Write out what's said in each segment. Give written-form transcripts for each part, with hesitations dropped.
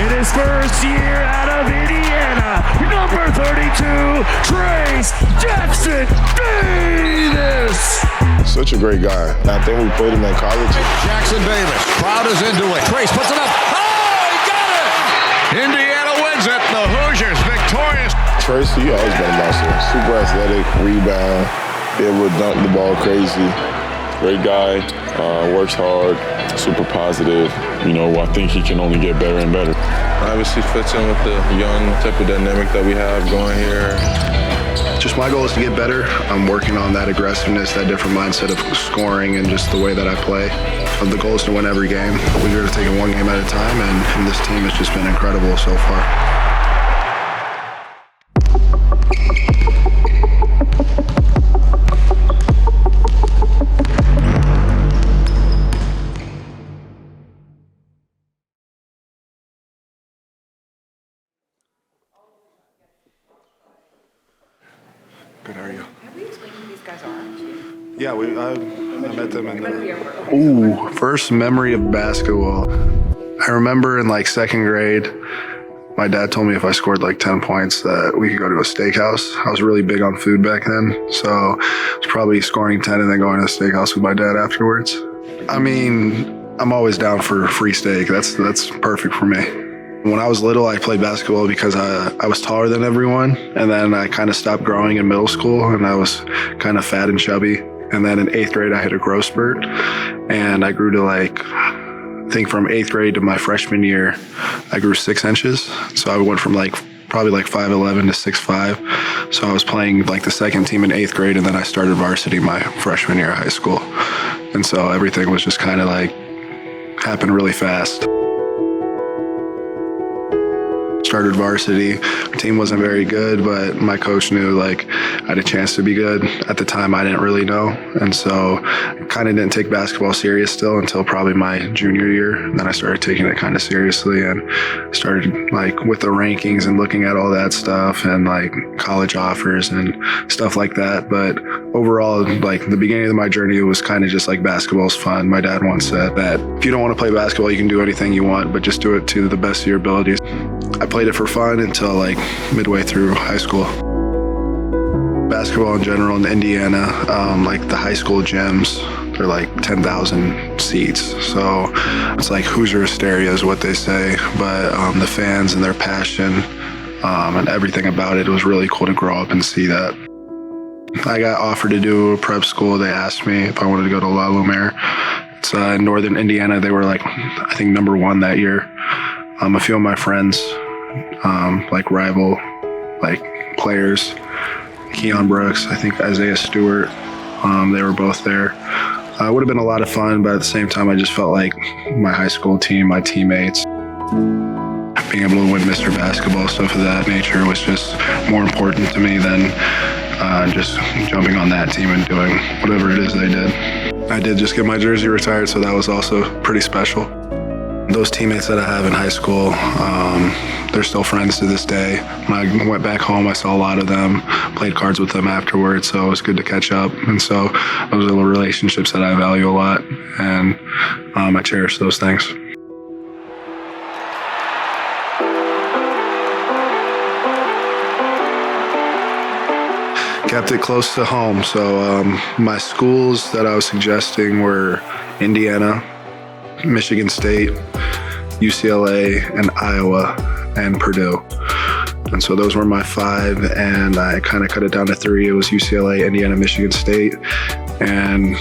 in his first year out of Indiana, number 32, Trayce Jackson-Davis. Such a great guy. I think we played him in college. Jackson-Davis, crowd is into it. Trayce puts it up. Oh, he got it! Indiana wins it. The Hoosiers victorious. Trayce, he always been a monster. Super athletic, rebound, be able to dunk the ball crazy. Great guy, works hard, super positive. You know, I think he can only get better and better. Obviously fits in with the young type of dynamic that we have going here. Just my goal is to get better. I'm working on that aggressiveness, that different mindset of scoring and just the way that I play. The goal is to win every game. We're here to take it one game at a time, and this team has just been incredible so far. Good, how are you? Have we explained who these guys are? Yeah, I met them in the first memory of basketball. I remember in like second grade, my dad told me if I scored like 10 points that we could go to a steakhouse. I was really big on food back then, so I was probably scoring 10 and then going to the steakhouse with my dad afterwards. I mean, I'm always down for free steak. That's perfect for me. When I was little, I played basketball because I was taller than everyone, and then I kind of stopped growing in middle school, and I was kind of fat and chubby. And then in 8th grade, I hit a growth spurt, and I grew to like, I think from 8th grade to my freshman year, I grew 6 inches. So I went from like probably like 5'11" to 6'5". So I was playing like the second team in 8th grade, and then I started varsity my freshman year of high school. And so everything was just kind of like happened really fast. Started varsity. Our team wasn't very good, but my coach knew like I had a chance to be good. At the time, I didn't really know. And so I kind of didn't take basketball serious still until probably my junior year. And then I started taking it kind of seriously and started like with the rankings and looking at all that stuff and like college offers and stuff like that. But overall, like the beginning of my journey, it was kind of just like basketball's fun. My dad once said that if you don't want to play basketball, you can do anything you want, but just do it to the best of your abilities. I played it for fun until like midway through high school. Basketball in general in Indiana, like the high school gyms, they're like 10,000 seats. So it's like Hoosier hysteria is what they say. But the fans and their passion and everything about it was really cool to grow up and see that. I got offered to do a prep school. They asked me if I wanted to go to La Lumiere. It's in northern Indiana. They were like, I think #1 that year. A few of my friends, like rival, like players, Keon Brooks, I think Isaiah Stewart, they were both there. It would have been a lot of fun, but at the same time, I just felt like my high school team, my teammates, being able to win Mr. Basketball, stuff of that nature was just more important to me than just jumping on that team and doing whatever it is they did. I did just get my jersey retired, so that was also pretty special. Those teammates that I have in high school, they're still friends to this day. When I went back home, I saw a lot of them, played cards with them afterwards, so it was good to catch up. And so those are the relationships that I value a lot, and I cherish those things. Kept it close to home, so my schools that I was suggesting were Indiana, Michigan State, UCLA, and Iowa, and Purdue. And so those were my 5, and I kind of cut it down to 3. It was UCLA, Indiana, Michigan State. And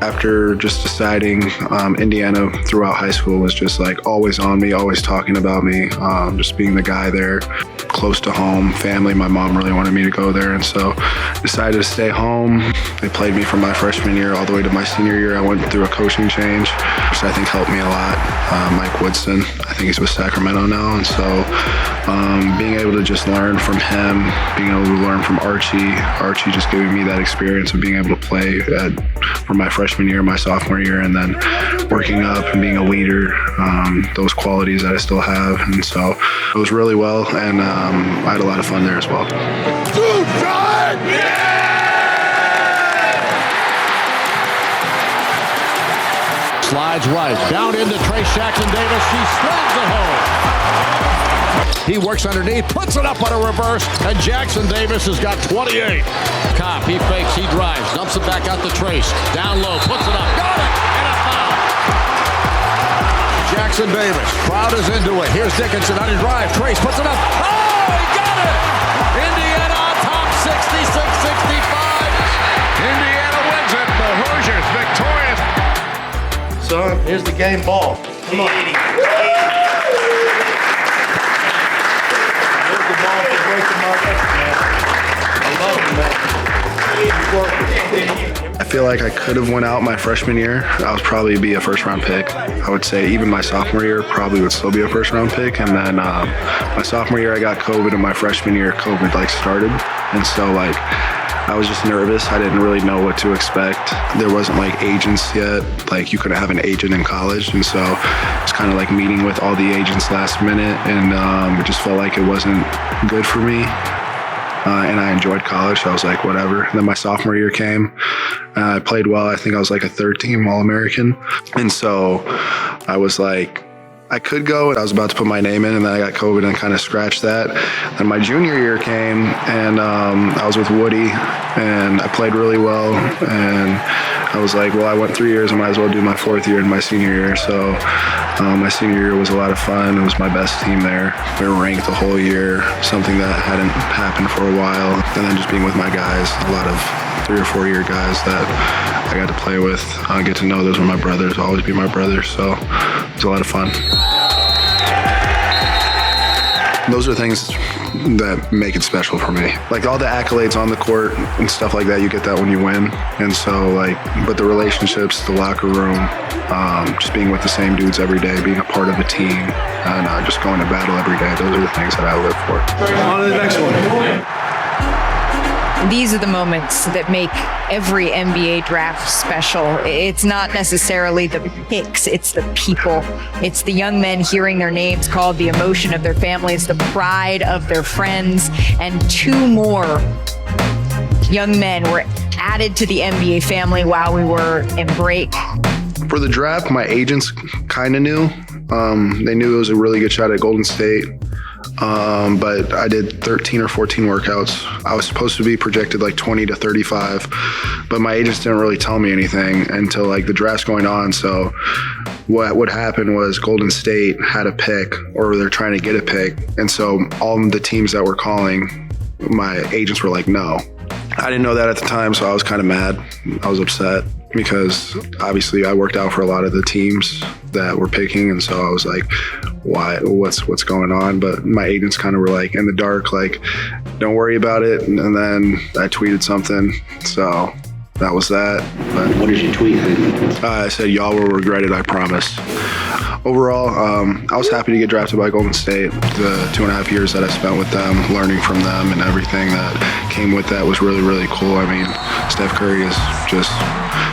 after just deciding, Indiana throughout high school was just like always on me, always talking about me, just being the guy there, close to home, family. My mom really wanted me to go there, and so decided to stay home. They played me from my freshman year all the way to my senior year. I went through a coaching change, which I think helped me a lot. Mike Woodson, I think he's with Sacramento now, and so being able to just learn from him, being able to learn from Archie just giving me that experience of being able to play from my freshman year, my sophomore year, and then working up and being a leader, those qualities that I still have. And so it was really well, and I had a lot of fun there as well. Slides right, down into Trayce Jackson-Davis. She slams it home. He works underneath, puts it up on a reverse, and Jackson-Davis has got 28. Kopp, he fakes, he drives, dumps it back out to Trayce. Down low, puts it up, got it, and a foul. Jackson-Davis, crowd is into it. Here's Dickinson on his drive. Trayce puts it up. Oh, he got it! Indiana on top, 66-65. Indiana wins it. The Hoosiers victorious. Son, here's the game ball. Come on. Here's the ball for breaking my record, man. I love it, man. I feel like I could have went out my freshman year. I would probably be a first-round pick. I would say even my sophomore year probably would still be a first-round pick. And then my sophomore year, I got COVID, and my freshman year, COVID started. And so I was just nervous. I didn't really know what to expect. There wasn't agents yet. You couldn't have an agent in college. And so it's kind of meeting with all the agents last minute. And it just felt like it wasn't good for me. And I enjoyed college, so I was like, whatever. And then my sophomore year came. I played well. I think I was a third-team All-American. And so I was like, I could go. I was about to put my name in, and then I got COVID and kind of scratched that. And my junior year came, and I was with Woody, and I played really well. And I was like, well, I went 3 years. I might as well do my fourth year in my senior year. So my senior year was a lot of fun. It was my best team there. We were ranked the whole year, something that hadn't happened for a while. And then just being with my guys, a lot of 3 or 4 year guys that I got to play with, get to know. Those were my brothers, always be my brothers. So it was a lot of fun. Those are things that make it special for me. All the accolades on the court and stuff like that, you get that when you win. And so but the relationships, the locker room, just being with the same dudes every day, being a part of a team, and just going to battle every day, those are the things that I live for. On to the next one. These are the moments that make every NBA draft special. It's not necessarily the picks, it's the people. It's the young men hearing their names called, the emotion of their families, the pride of their friends, and 2 more young men were added to the NBA family while we were in break. For the draft, my agents kind of knew. They knew it was a really good shot at Golden State. But I did 13 or 14 workouts. I was supposed to be projected 20 to 35, but my agents didn't really tell me anything until the draft's going on. So what would happen was Golden State had a pick, or they're trying to get a pick. And so all the teams that were calling, my agents were like, no. I didn't know that at the time, so I was kind of mad. I was upset because obviously I worked out for a lot of the teams that were picking, and so I was like, why, what's going on? But my agents kind of were in the dark, don't worry about it. And then I tweeted something, so that was that. But what did you tweet? I said, y'all will regret it, I promise. Overall, I was happy to get drafted by Golden State. The 2.5 years that I spent with them, learning from them, and everything that came with that was really, really cool. I mean, Steph Curry is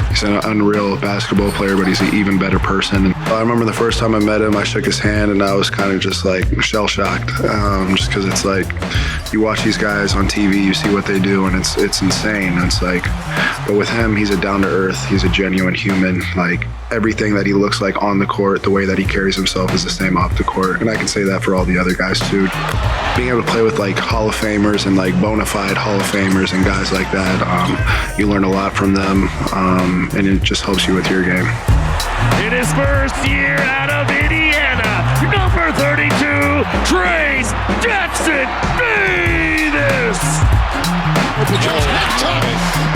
he's an unreal basketball player, but he's an even better person. And I remember the first time I met him, I shook his hand, and I was kind of just shell-shocked, just because it's you watch these guys on TV, you see what they do, and it's insane. It's but with him, he's a down-to-earth, he's a genuine human. Everything that he looks like on the court, the way that he carries himself is the same off the court. And I can say that for all the other guys too. Being able to play with Hall of Famers and bona fide Hall of Famers and guys like that, you learn a lot from them, and it just helps you with your game. In his first year out of Indiana, number 32, Trayce Jackson-Davis.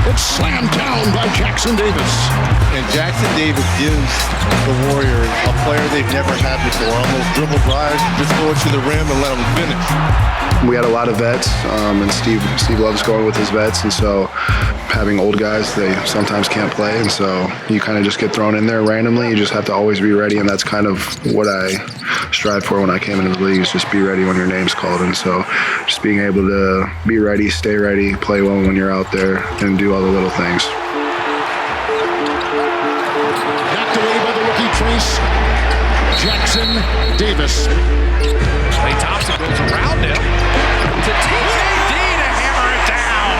It's slammed down by Jackson-Davis. And Jackson-Davis gives the Warriors a player they've never had before. Almost dribble drive, just go to the rim and let them finish. We had a lot of vets, and Steve loves going with his vets, and so having old guys, they sometimes can't play, and so you kind of just get thrown in there randomly. You just have to always be ready, and that's kind of what I strived for when I came into the league, is just be ready when your name's called. And so just being able to be ready, stay ready, play well when you're out there, and do all the little things. Knocked away by the rookie Trayce Jackson-Davis. Klay Thompson goes around him to TJD to hammer it down.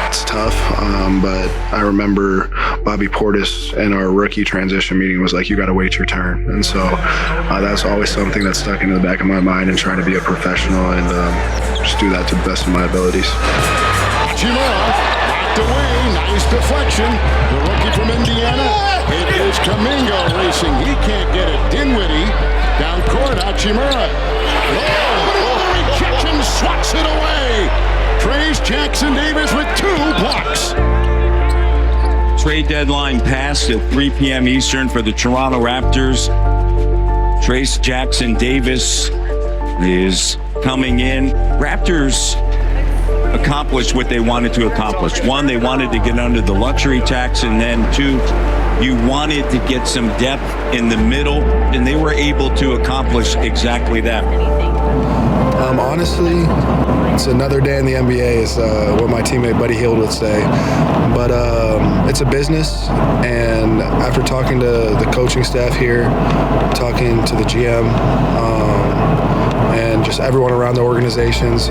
It's tough, but I remember Bobby Portis in our rookie transition meeting was like, you got to wait your turn. And so that's always something that stuck into the back of my mind and trying to be a professional and just do that to the best of my abilities. Chimera knocked away, nice deflection. The rookie from Indiana, it is Kaminga racing. He can't get it. Dinwiddie down court, Chimera. Oh, the rejection swats it away. Trayce Jackson-Davis with 2 blocks. Trade deadline passed at 3 p.m. Eastern for the Toronto Raptors. Trayce Jackson-Davis is coming in. Raptors accomplished what they wanted to accomplish. 1, they wanted to get under the luxury tax, and then 2, you wanted to get some depth in the middle, and they were able to accomplish exactly that. Honestly, it's another day in the NBA, is what my teammate Buddy Hield would say. But it's a business, and after talking to the coaching staff here, talking to the GM, and just everyone around the organizations,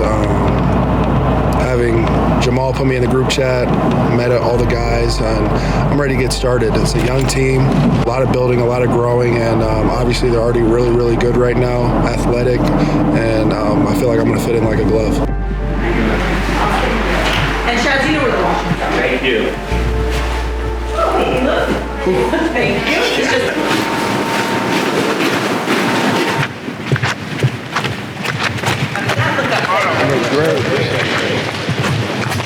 having Jamal put me in the group chat, met all the guys, and I'm ready to get started. It's a young team, a lot of building, a lot of growing, and obviously they're already really, really good right now, athletic, and I feel like I'm going to fit in like a glove. And Shazina with Washington. Thank you. Hey, look. Thank you. It's just...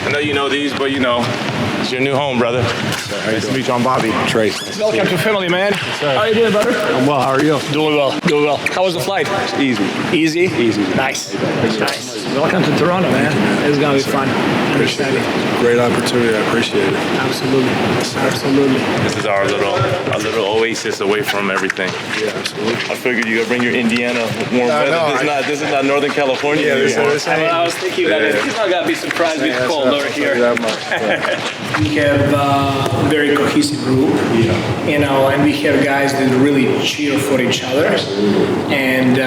I know you know these, but you know, it's your new home, brother. Nice to meet you. I'm Bobby. Trayce. Welcome to family, man. How you doing, brother? I'm well. How are you? Doing well. Doing well. How was the flight? Easy. Easy? Easy. Nice. Nice. Welcome to Toronto, man. It's gonna be fun. I'm excited. Great opportunity. I appreciate it. Absolutely. Absolutely. This is our little oasis away from everything. Yeah, absolutely. I figured you gotta bring your Indiana warm weather. This is not Northern California. Yeah, this I was thinking that he's not gonna be surprised with the cold over here. That much, We have a very cohesive group, you know, and we have guys that really cheer for each other. And,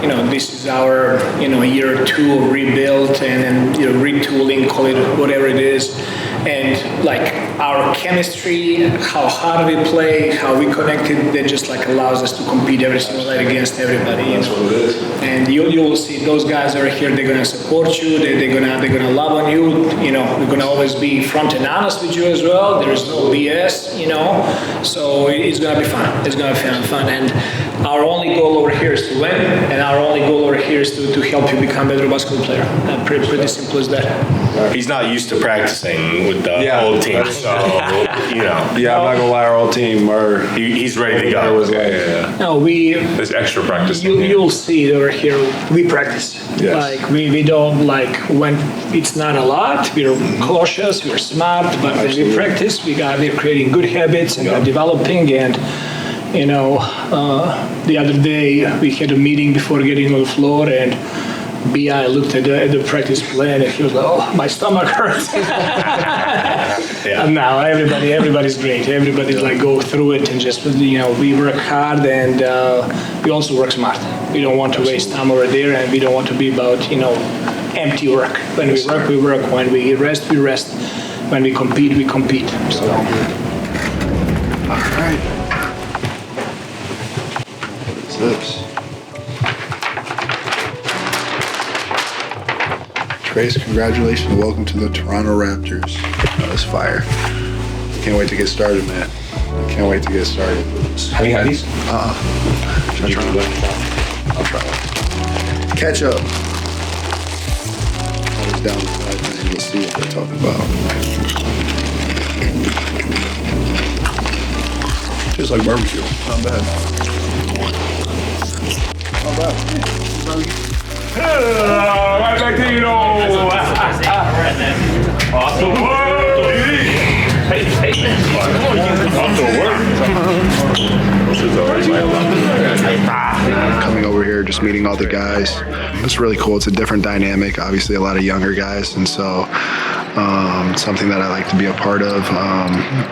you know, this is our, year 2 of rebuild and retooling, call it whatever it is. And like our chemistry, how hard we play, how we connected, that just like allows us to compete every single night against everybody. That's what it is. And you will see those guys are here. They're gonna support you. They're gonna love on you. We're gonna always be front and honest with you as well. There is no BS. So it's gonna be fun. It's gonna be fun. And our only goal over here is to win, and our only goal over here is to help you become a better basketball player. Pretty simple as that. He's not used to practicing with the old team, so Yeah, I'm not gonna lie, our old team he's ready to go. No, There's extra practice. You'll see it over here. We practice. Yes. Like we don't when it's not a lot. We're cautious. We're smart. But when we practice, we're creating good habits and we're developing. And the other day we had a meeting before getting on the floor, and B.I. looked at the practice plan and he was like, "Oh, my stomach hurts." And now everybody's great. Everybody's like go through it and just we work hard and we also work smart. We don't want to waste time over there, and we don't want to be about empty work. When we work, we work. When we rest, we rest. When we compete, we compete. So. All right. What is this? Trayce, congratulations and welcome to the Toronto Raptors. That was fire. Can't wait to get started, man. Can't wait to get started. Have you had these? Should I try one? I'll try one. Ketchup. I was down with that, and we'll see what they're talking about. Tastes like barbecue. Not bad. Not bad. Right back to you. Awesome work. Coming over here, just meeting all the guys. It's really cool. It's a different dynamic. Obviously, a lot of younger guys, and so something that I like to be a part of.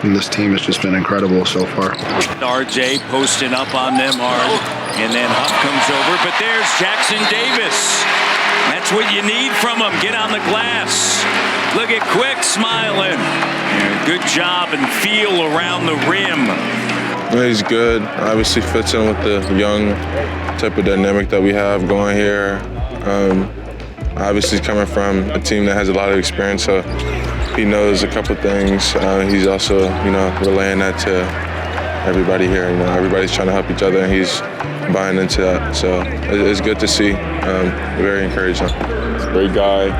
And this team has just been incredible so far. RJ posting up on them hard, and then Huff comes over, but there's Jackson-Davis. That's what you need from him. Get on the glass. Look at Quick smiling. Good job and feel around the rim. He's good. Obviously fits in with the young type of dynamic that we have going here. Obviously he's coming from a team that has a lot of experience, so he knows a couple of things. He's also, relaying that to everybody here. Everybody's trying to help each other, and he's buying into that. So it's good to see. Very encouraging. Great guy,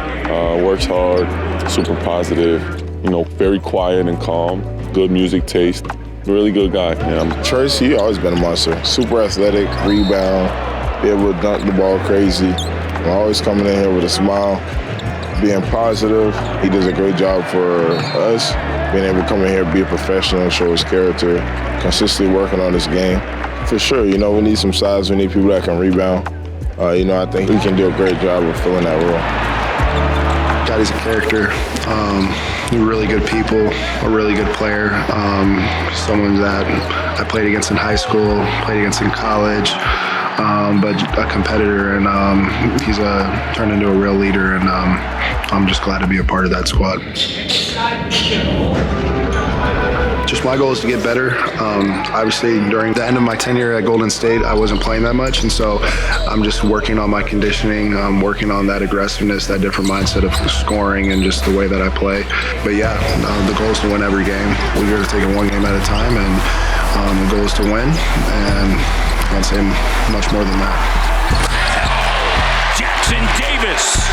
works hard, super positive, very quiet and calm, good music taste. Really good guy. Trayce, he always been a monster. Super athletic, rebound, be able to dunk the ball crazy. Always coming in here with a smile, being positive. He does a great job for us, being able to come in here, be a professional, and show his character, consistently working on his game. For sure, we need some size. We need people that can rebound. I think he can do a great job of filling that role. Daddy's a character. Really good people, a really good player, someone that I played against in high school, played against in college, but a competitor, and he's turned into a real leader, and I'm just glad to be a part of that squad. Just my goal is to get better. Obviously, during the end of my tenure at Golden State, I wasn't playing that much, and so I'm just working on my conditioning, working on that aggressiveness, that different mindset of scoring, and just the way that I play. But yeah, the goal is to win every game. We're here to take it one game at a time, and the goal is to win, and I can't say much more than that. Jackson-Davis.